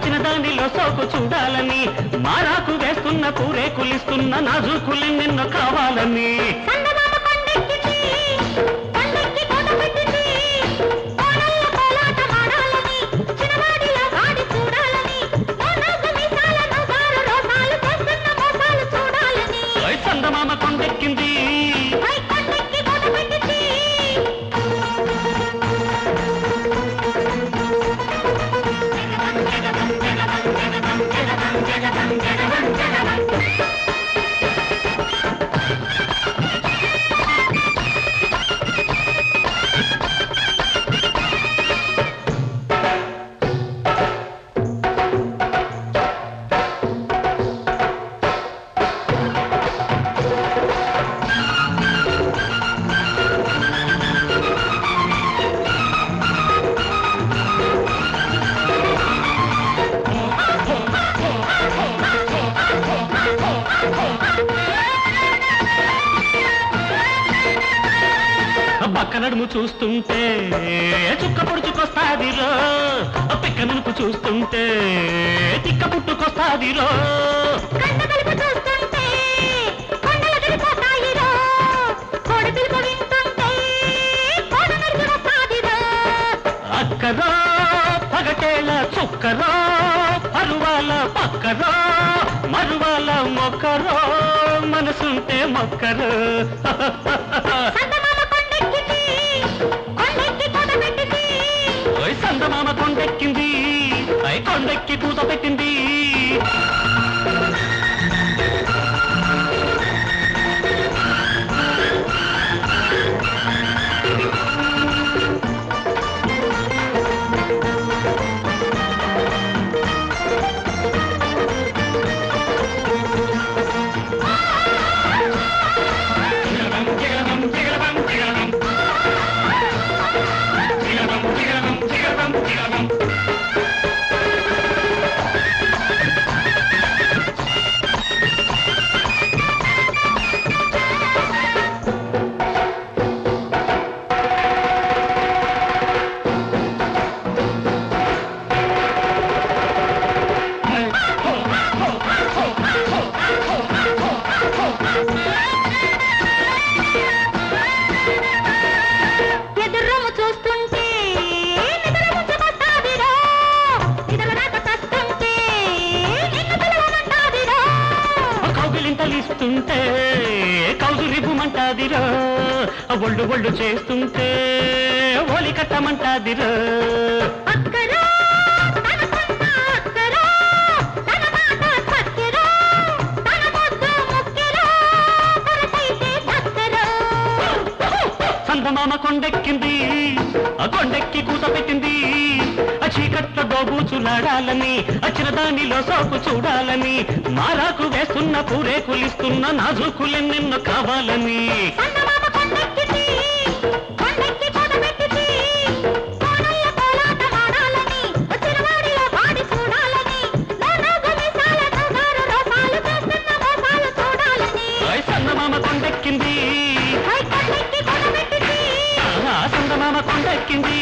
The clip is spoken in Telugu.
వచ్చిన దానిలో సోకు చూడాలని మారాకు వేస్తున్న పూరేకులిస్తున్న నాజుకులెన్నెన్నో కావాలని చందమామ కొండెక్కింది పక్క నడుము చూస్తుంటే చుక్క పొడుచుకొస్తాదిరో పిక్క నునుపు చూస్తుంటే తిక్క పుట్టుకొస్తాదిరో అక్కరో పగటేల చుక్కరో పరువాల పక్కరో మరువాల మొక్కరో మనసుంటే మొక్కరో చందమామ కొండెక్కింది కొండెక్కి పూత పెట్టింది కౌగిలింతలిస్తుంటే కౌజు రిపుమంటాదిరో ఒళ్ళు ఒళ్ళు చేస్తుంటే ఓలి కట్టమంటాదిరో చందమామ కొండెక్కింది కొండెక్కి కూత పెట్టింది చీకట్ల గోబూచులాడాలని వచ్చిన దానిలో సోకు చూడాలని మారాకు వేస్తున్న పూరేకులిస్తున్న నాజుకులెన్నెన్నో కావాలని చందమామ కొండెక్కింది చందమామ కొండెక్కింది